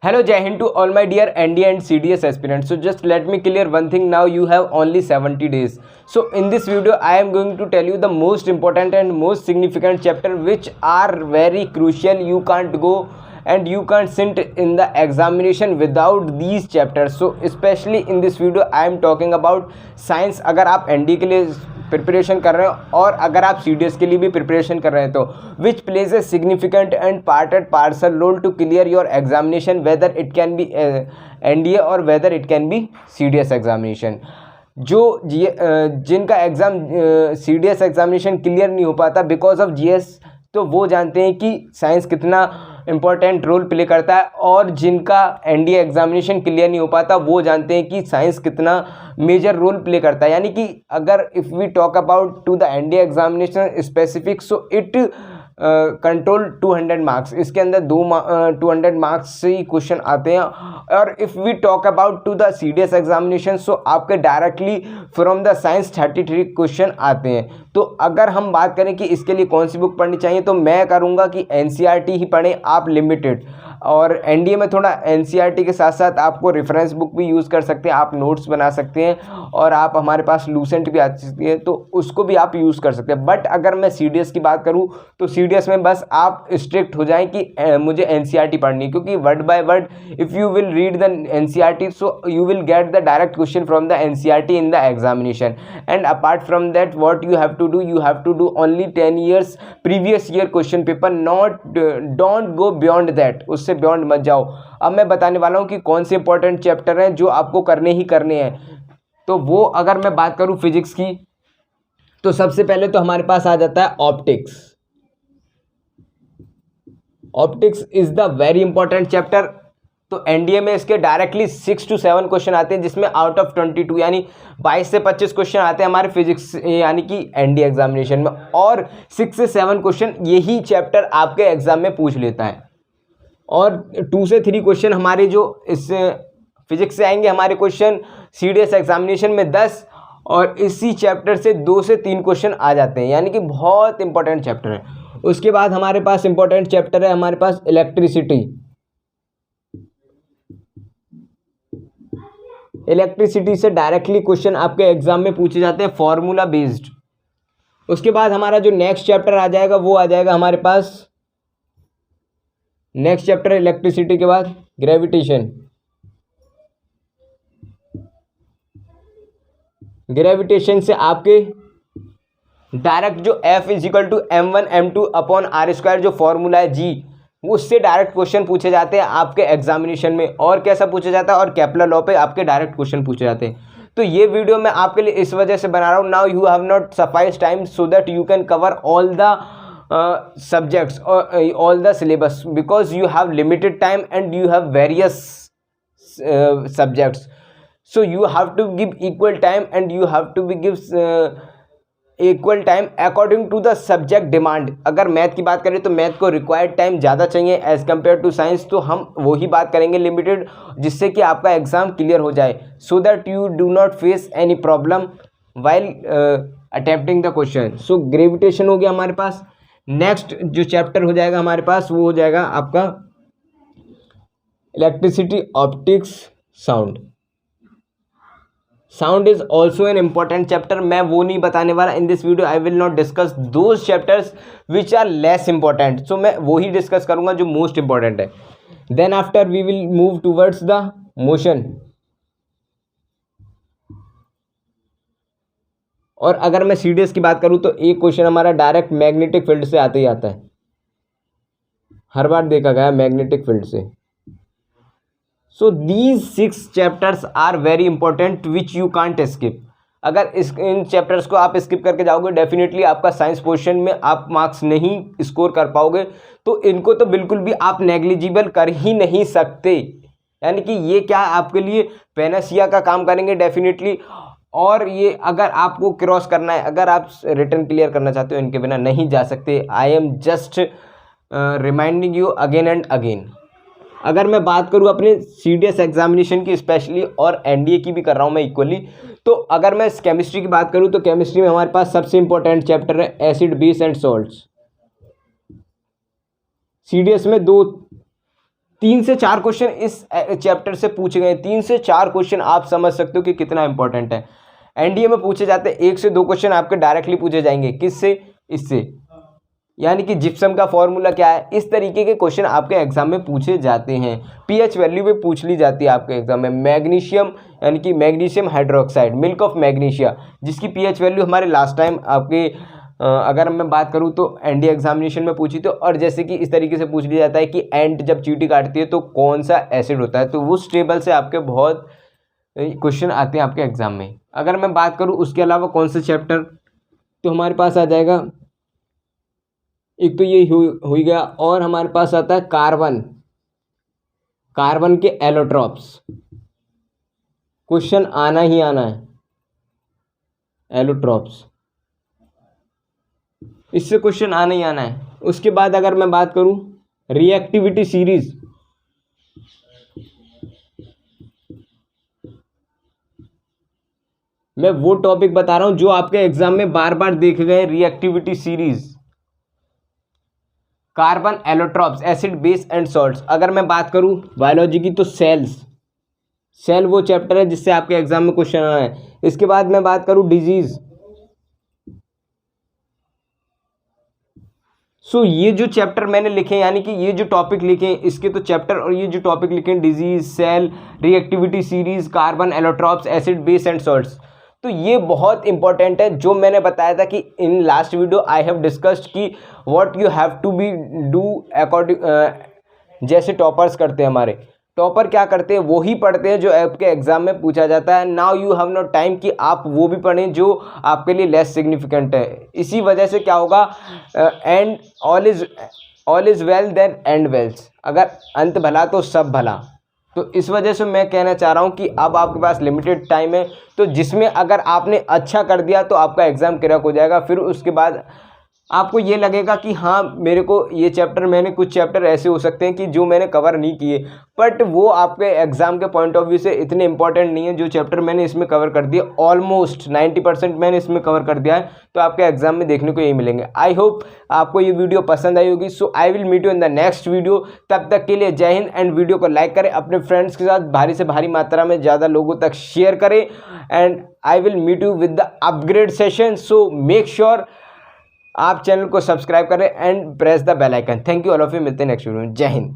Hello, Jai Hind to all my dear ND and CDS aspirants. So just let me clear one thing now. You have only 70 days. So in this video, I am going to tell you the most important and most significant chapter which are very crucial. You can't go and you can't sit in the examination without these chapters. So especially in this video, I am talking about science. अगर आप ND के लिए preparation कर रहे हो और अगर आप CDS के लिए भी प्रिपरेशन कर रहे हैं तो which plays a significant and part and parcel role to clear your examination whether it can be NDA और whether it can be CDS examination. जो जिनका एग्ज़ाम CDS एग्जामिनेशन क्लियर नहीं हो पाता बिकॉज ऑफ GS, तो वो जानते हैं कि साइंस कितना इम्पोर्टेंट रोल प्ले करता है, और जिनका NDA एग्जामिनेशन क्लियर नहीं हो पाता वो जानते हैं कि साइंस कितना मेजर रोल प्ले करता है। यानी कि अगर if we talk about to the NDA examination specific, so it control 200 marks. इसके अंदर 200 मार्क्स से ही क्वेश्चन आते हैं। और if we talk about to the CDS examination, so आपके directly from the science 33 question आते हैं। तो अगर हम बात करें कि इसके लिए कौन सी बुक पढ़नी चाहिए, तो मैं करूँगा कि NCERT ही पढ़ें आप, लिमिटेड। और NDA में थोड़ा NCERT के साथ साथ आपको रेफरेंस बुक भी यूज़ कर सकते हैं, आप नोट्स बना सकते हैं, और आप हमारे पास लूसेंट भी आ सकती है तो उसको भी आप यूज़ कर सकते हैं। बट अगर मैं CDS की बात करूँ तो CDS में बस आप स्ट्रिक्ट हो जाएं कि मुझे NCERT पढ़नी, क्योंकि word by word if you will read the NCERT, so you will get the direct question from the NCERT in the examination. And apart from that what you have to do only 10 years previous year question paper, not don't go beyond that, उससे beyond मत जाओ। अब मैं बताने वाला हूं कि कौन से इंपॉर्टेंट चैप्टर हैं जो आपको करने ही करने हैं। तो वो अगर मैं बात करूं फिजिक्स की, तो सबसे पहले तो हमारे पास आ जाता है optics. Optics is the very important chapter. तो NDA में इसके डायरेक्टली 6 to 7 क्वेश्चन आते हैं, जिसमें आउट ऑफ 22 यानी 22 से 25 क्वेश्चन आते हैं हमारे फिजिक्स यानी कि NDA एग्जामिनेशन में, और 6 से 7 क्वेश्चन यही चैप्टर आपके एग्जाम में पूछ लेता है। और 2 से 3 क्वेश्चन हमारे जो इस फिजिक्स से आएंगे, हमारे क्वेश्चन CDS एग्जामिनेशन में 10, और इसी चैप्टर से 2 से 3 क्वेश्चन आ जाते हैं, यानी कि बहुत इंपॉर्टेंट चैप्टर है। उसके बाद हमारे पास इंपॉर्टेंट चैप्टर है हमारे पास इलेक्ट्रिसिटी। इलेक्ट्रिसिटी से डायरेक्टली क्वेश्चन आपके एग्जाम में पूछे जाते हैं, फॉर्मूला बेस्ड। उसके बाद हमारा जो नेक्स्ट चैप्टर आ जाएगा वो आ जाएगा हमारे पास, नेक्स्ट चैप्टर इलेक्ट्रिसिटी के बाद ग्रेविटेशन। ग्रेविटेशन से आपके डायरेक्ट जो F = m1 m2 upon r² जो फॉर्मूला है G, उससे डायरेक्ट क्वेश्चन पूछे जाते हैं आपके एग्जामिनेशन में। और कैसा पूछा जाता है, और केपलर लॉ पे आपके डायरेक्ट क्वेश्चन पूछे जाते हैं। तो ये वीडियो मैं आपके लिए इस वजह से बना रहा हूँ, now you have not suffice time so that you can cover all the subjects or all the syllabus, because you have limited time and you have various subjects, so you have to give equal time and you have to give equal time according to the subject demand। अगर math की बात करें तो math को required time ज़्यादा चाहिए as compare to science, तो हम वही बात करेंगे लिमिटेड, जिससे कि आपका एग्ज़ाम क्लियर हो जाए, so that you do not face any problem while attempting the question. So gravitation हो गया हमारे पास। नेक्स्ट जो चैप्टर हो जाएगा हमारे पास वो हो जाएगा आपका electricity, optics, sound. Sound is also an important chapter. मैं वो नहीं बताने वाला in this video, I will not discuss those chapters which are less important. So मैं वो ही डिस्कस करूंगा जो मोस्ट इंपॉर्टेंट है। Then after we will move towards the motion. और अगर मैं CDS की बात करूं तो एक क्वेश्चन हमारा डायरेक्ट मैग्नेटिक फील्ड से आते ही आता है, हर बार देखा गया मैग्नेटिक फील्ड से। So these 6 chapters are very important which you can't skip. अगर इन चैप्टर्स को आप स्किप करके जाओगे, डेफिनेटली आपका साइंस पोर्शन में आप मार्क्स नहीं स्कोर कर पाओगे। तो इनको तो बिल्कुल भी आप नेग्लिजिबल कर ही नहीं सकते, यानी कि ये क्या आपके लिए पैनासिया का काम करेंगे डेफिनेटली। और ये अगर आपको क्रॉस करना है, अगर आप रिटर्न क्लियर करना चाहते हो, इनके बिना नहीं जा सकते। I am just reminding you again and again. अगर मैं बात करूँ अपने CDS एग्जामिनेशन की स्पेशली, और NDA की भी कर रहा हूँ मैं इक्वली, तो अगर मैं केमिस्ट्री की बात करूँ तो केमिस्ट्री में हमारे पास सबसे इंपॉर्टेंट चैप्टर है acid, base and salts. CDS में 2 3 से 4 क्वेश्चन इस चैप्टर से पूछे गए। 3 से 4 क्वेश्चन आप समझ सकते हो कि कितना इंपॉर्टेंट है। एनडीए में पूछे जाते हैं 1 से 2 क्वेश्चन आपके डायरेक्टली पूछे जाएंगे। किससे? इससे, यानी कि जिप्सम का फॉर्मूला क्या है, इस तरीके के क्वेश्चन आपके एग्जाम में पूछे जाते हैं। पीएच वैल्यू भी पूछ ली जाती है आपके एग्जाम में। मैग्नीशियम, यानी कि magnesium hydroxide, milk of magnesia, जिसकी पीएच वैल्यू हमारे लास्ट टाइम आपके अगर मैं बात करूं तो एनडीए एग्जामिनेशन में पूछी। तो और जैसे कि इस तरीके से पूछ लिया जाता है कि एंट जब चींटी काटती है तो कौन सा एसिड होता है, तो उस टेबल से आपके बहुत क्वेश्चन आते हैं आपके एग्जाम में। अगर मैं बात करूं उसके अलावा कौन से चैप्टर, तो हमारे पास आ जाएगा, एक तो ये हो गया, और हमारे पास आता है कार्बन, कार्बन के एलोट्रॉप्स, क्वेश्चन आना ही आना है, एलोट्रॉप्स, इससे क्वेश्चन आना ही आना है। उसके बाद अगर मैं बात करूं रिएक्टिविटी सीरीज, मैं वो टॉपिक बता रहा हूं जो आपके एग्जाम में बार बार देखे गए। Reactivity series, carbon, allotropes, acid, base and salts. अगर मैं बात करूं बायोलॉजी की तो सेल्स, सेल वो चैप्टर है जिससे आपके एग्जाम में क्वेश्चन आना है। इसके बाद मैं बात करूं डिजीज, सो ये जो चैप्टर मैंने लिखे, यानी कि ये जो टॉपिक लिखे इसके तो चैप्टर, और ये जो टॉपिक लिखे disease, cell, reactivity series, carbon, allotropes, acid, base and salts, तो ये बहुत इंपॉर्टेंट है। जो मैंने बताया था कि in last video I have discussed कि what you have to be do according, जैसे टॉपर्स करते हैं, हमारे टॉपर क्या करते हैं वो ही पढ़ते हैं जो आपके एग्जाम में पूछा जाता है। Now you have no time कि आप वो भी पढ़ें जो आपके लिए लेस सिग्निफिकेंट है। इसी वजह से क्या होगा, and all is well then and wells, अगर अंत भला तो सब भला। तो इस वजह से मैं कहना चाह रहा हूँ कि अब आपके पास लिमिटेड टाइम है, तो जिसमें अगर आपने अच्छा कर दिया तो आपका एग्ज़ाम क्रैक हो जाएगा। फिर उसके बाद आपको ये लगेगा कि हाँ मेरे को ये चैप्टर, मैंने कुछ चैप्टर ऐसे हो सकते हैं कि जो मैंने कवर नहीं किए, बट वो आपके एग्ज़ाम के पॉइंट ऑफ व्यू से इतने इंपॉर्टेंट नहीं है। जो चैप्टर मैंने इसमें कवर कर दिया, ऑलमोस्ट 90% मैंने इसमें कवर कर दिया है, तो आपके एग्जाम में देखने को यही मिलेंगे। आई होप आपको ये वीडियो पसंद आई होगी। So I will meet you in the next video. तब तक के लिए जय हिंद, एंड वीडियो को लाइक करें, अपने फ्रेंड्स के साथ भारी से भारी मात्रा में ज़्यादा लोगों तक शेयर करें, and I will meet you with the upgrade session. So make sure आप चैनल को सब्सक्राइब करें and press the bell icon. Thank you all of you, मिलते हैं नेक्स्ट वीडियो में। जय हिंद।